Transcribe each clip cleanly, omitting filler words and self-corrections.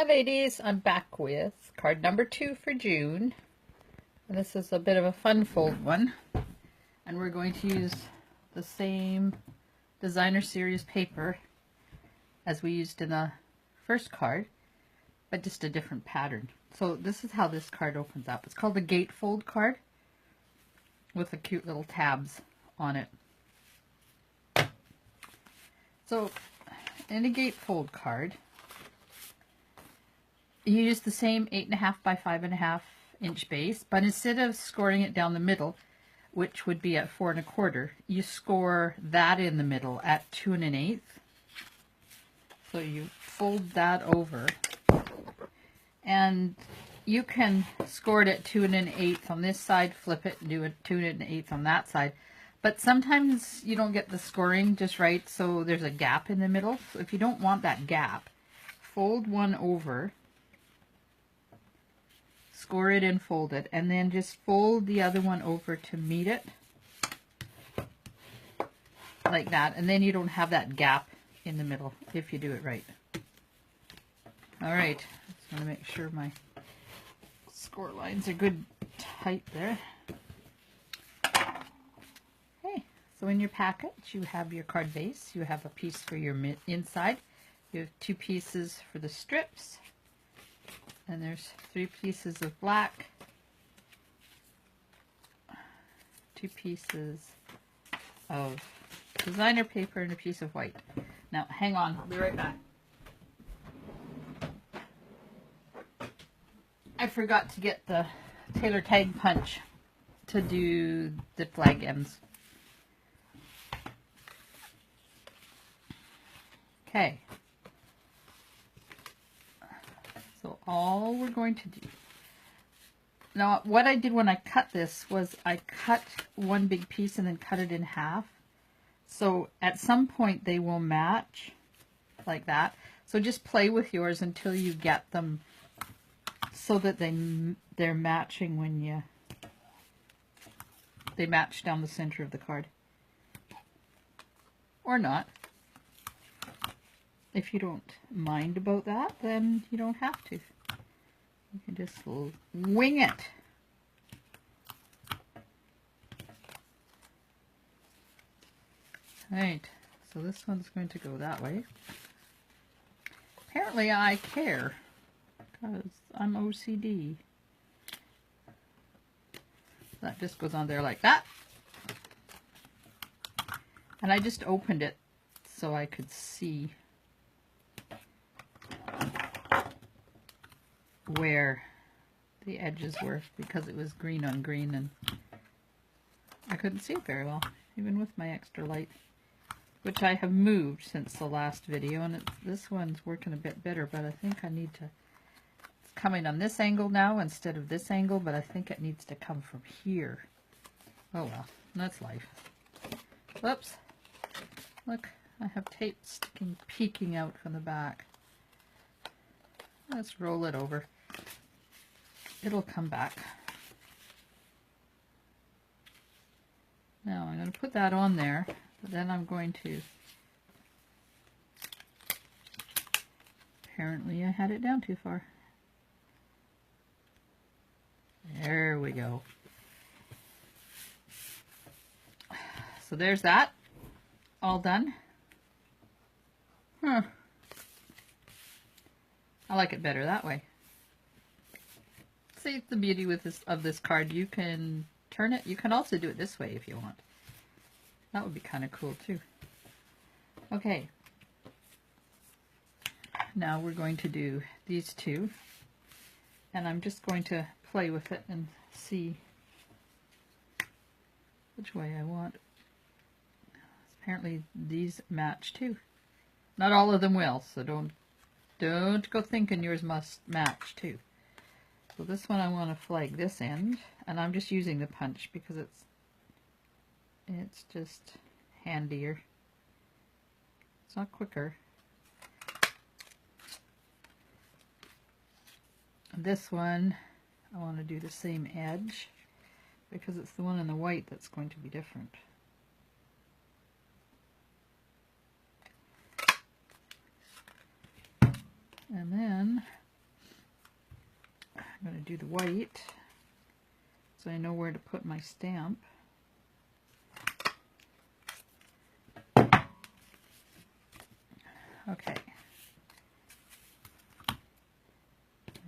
Hi ladies, I'm back with card number 2 for June. And this is a bit of a fun fold one. And we're going to use the same designer series paper as we used in the first card, but just a different pattern. So this is how this card opens up. It's called the gatefold card with the cute little tabs on it. So in a gatefold card, you use the same 8.5 by 5.5 inch base, but instead of scoring it down the middle, which would be at 4 1/4, you score that in the middle at 2 1/8. So you fold that over, and you can score it at 2 1/8 on this side, flip it, and do it 2 1/8 on that side. But sometimes you don't get the scoring just right, so there's a gap in the middle. So if you don't want that gap, fold one over, score it and fold it, and then just fold the other one over to meet it like that, and then you don't have that gap in the middle if you do it right. All right, just want to make sure my score lines are good tight there. Okay, so in your packet you have your card base, you have a piece for your inside, you have 2 pieces for the strips, and there's 3 pieces of black, 2 pieces of designer paper, and a piece of white. Now hang on, I'll be right back. I forgot to get the Taylor tag punch to do the flag ends. Okay. So all we're going to do now, what I did when I cut this was I cut one big piece and then cut it in half. So at some point they will match like that. So just play with yours until you get them so that they're matching when they match down the center of the card. Or not. If you don't mind about that, then you don't have to. You can just wing it. Right, so this one's going to go that way. Apparently I care, because I'm OCD. That just goes on there like that. And I just opened it so I could see where the edges were, because it was green on green and I couldn't see it very well, even with my extra light, which I have moved since the last video, and this one's working a bit better, but I think I need to, it's coming on this angle now instead of this angle, but I think it needs to come from here. Oh well, that's life. Whoops. Look, I have tape peeking out from the back. Let's roll it over. It'll come back. Now I'm going to put that on there, but then I'm going to, apparently I had it down too far. There we go. So there's that, all done. I like it better that way. See the beauty with this card. You can turn it. You can also do it this way if you want. That would be kind of cool too. Okay. Now we're going to do these two, and I'm just going to play with it and see which way I want. Apparently these match too. Not all of them will, so don't go thinking yours must match too. So this one I want to flag this end, and I'm just using the punch because it's just handier. It's not quicker. This one I want to do the same edge because it's the one in the white that's going to be different. And then I'm going to do the white so I know where to put my stamp. Okay.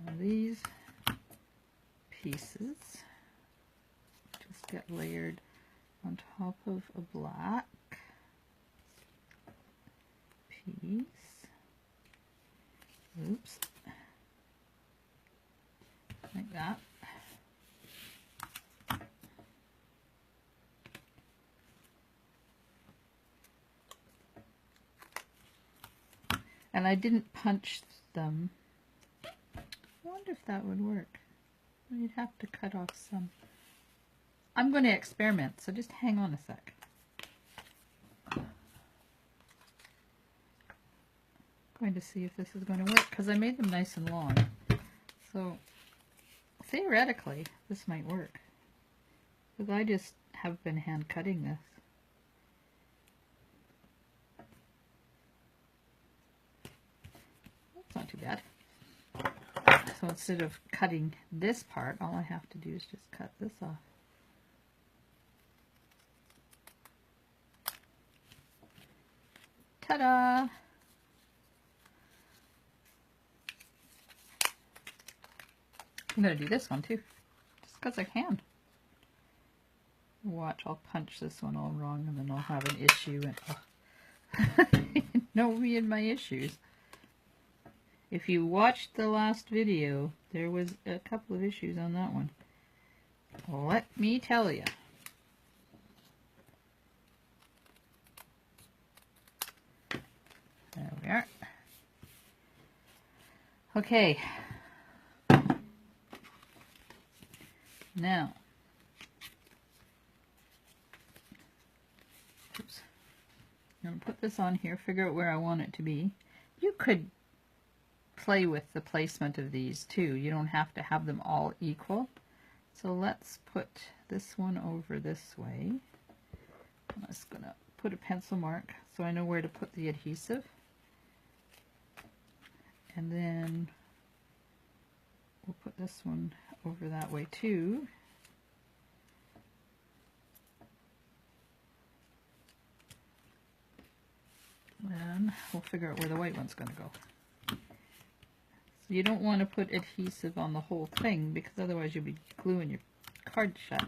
Now these pieces just get layered on top of a black piece. Oops. Like that. And I didn't punch them. I wonder if that would work. You'd have to cut off some. I'm going to experiment, so just hang on a sec. I'm going to see if this is going to work, because I made them nice and long. So theoretically, this might work. Because I just have been hand cutting this. That's not too bad. So instead of cutting this part, all I have to do is just cut this off. Ta-da! I'm going to do this one too, just because I can. Watch, I'll punch this one all wrong and then I'll have an issue. And know me and my issues. If you watched the last video, there was a couple of issues on that one. Let me tell you. There we are. Okay. Now, oops. I'm going to put this on here, figure out where I want it to be. You could play with the placement of these too. You don't have to have them all equal. So let's put this one over this way. I'm just going to put a pencil mark so I know where to put the adhesive. And then we'll put this one over that way too. Then we'll figure out where the white one's going to go. So you don't want to put adhesive on the whole thing because otherwise you'll be gluing your card shut.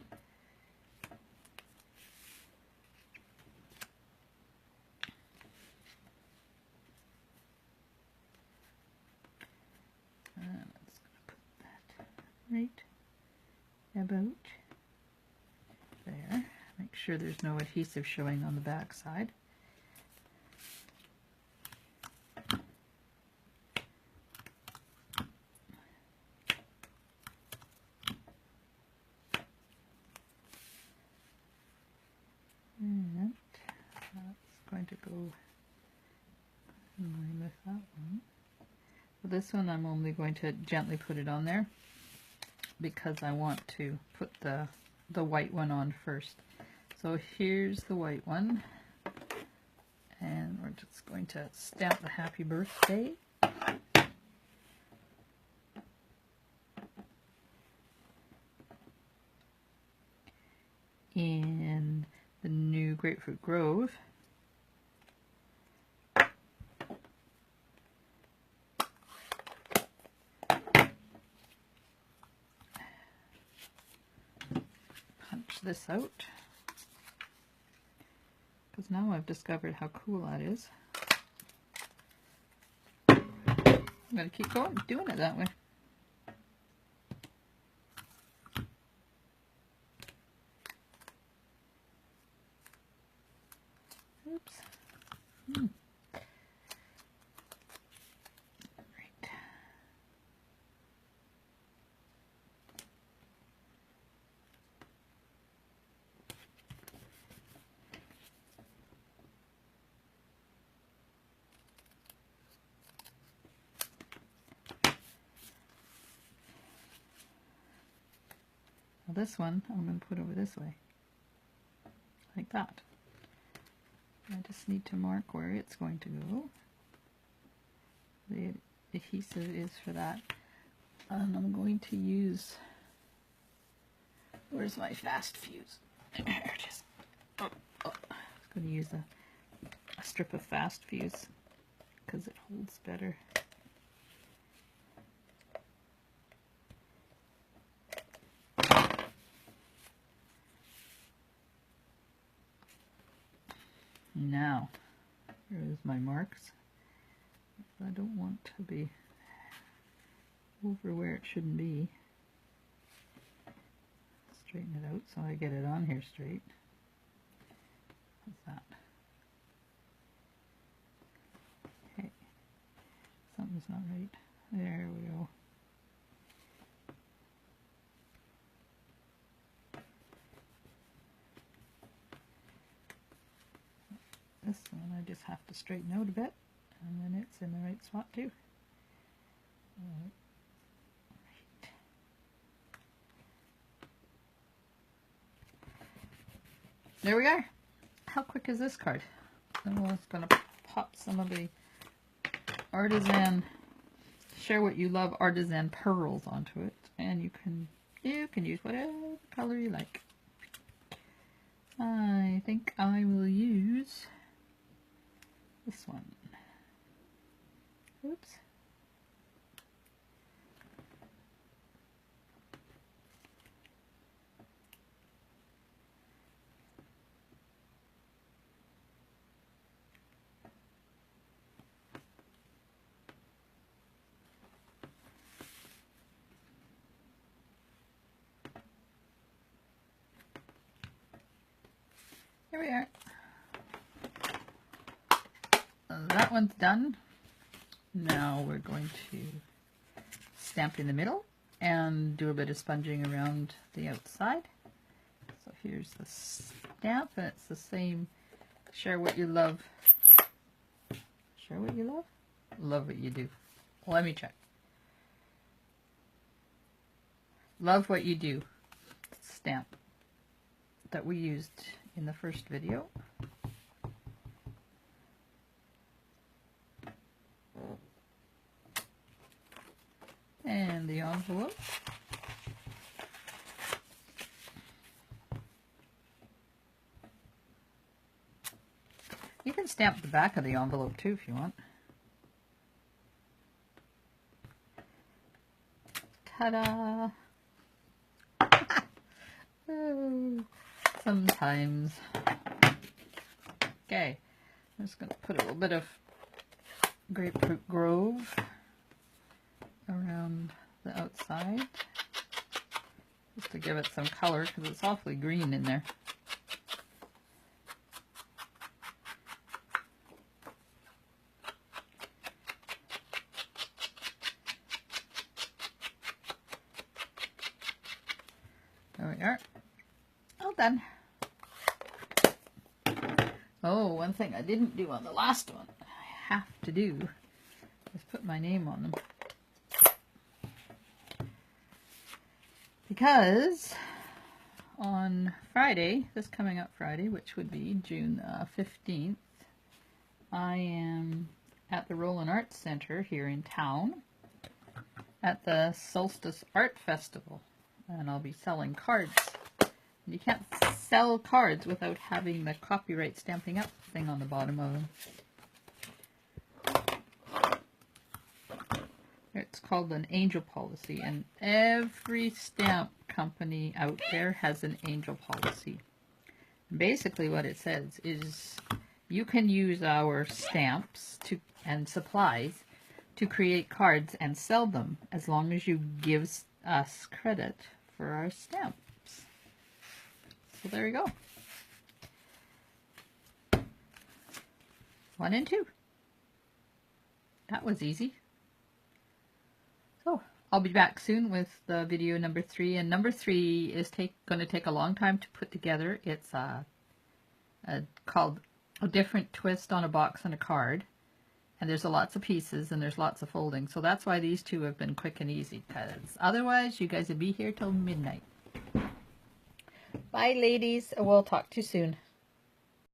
I'm just going to put that right about there. Make sure there's no adhesive showing on the back side. And that's going to go in line with that one. For this one, I'm only going to gently put it on there because I want to put the white one on first. So here's the white one, and we're just going to stamp the happy birthday. In the new Grapefruit Grove. Punch this out, because now I've discovered how cool that is. I'm going to keep going, doing it that way. Oops. Right. Well, this one I'm going to put over this way, like that. I just need to mark where it's going to go. The adhesive is for that. And I'm going to use, where's my fast fuse? There it is. Oh, oh. I'm going to use a strip of fast fuse because it holds better. Now, here's my marks. I don't want to be over where it shouldn't be. Straighten it out so I get it on here straight. What's that? Okay, something's not right. There we go. This one I just have to straighten out a bit, and then it's in the right spot too. Right. There we are. How quick is this card? And we're just going to pop some of the Artisan Share What You Love Artisan pearls onto it, and you can use whatever color you like. I think I will use this one. Oops. Here we are. That one's done. Now we're going to stamp in the middle and do a bit of sponging around the outside. So here's the stamp, and it's the same Share What You Love. Share What You Love? Love What You Do. Let me check. Love What You Do stamp that we used in the first video. And the envelope. You can stamp the back of the envelope too if you want. Ta-da! Oh, sometimes. Okay, I'm just going to put a little bit of Grapefruit Grove around the outside just to give it some color because it's awfully green in there. There we are. All done. Oh, one thing I didn't do on the last one, I have to do, is put my name on them. Because on Friday, this coming up Friday, which would be June 15th, I am at the Roland Arts Center here in town at the Solstice Art Festival, and I'll be selling cards. You can't sell cards without having the copyright stamping up thing on the bottom of them. It's called an angel policy, and every stamp company out there has an angel policy. And basically what it says is you can use our stamps and supplies to create cards and sell them as long as you give us credit for our stamps. So there you go. 1 and 2. That was easy. So I'll be back soon with the video number 3, and number 3 is going to take a long time to put together. It's called A Different Twist on a Box and a Card, and there's lots of pieces and there's lots of folding, so that's why these two have been quick and easy, because otherwise you guys would be here till midnight. Bye ladies, we'll talk to you soon.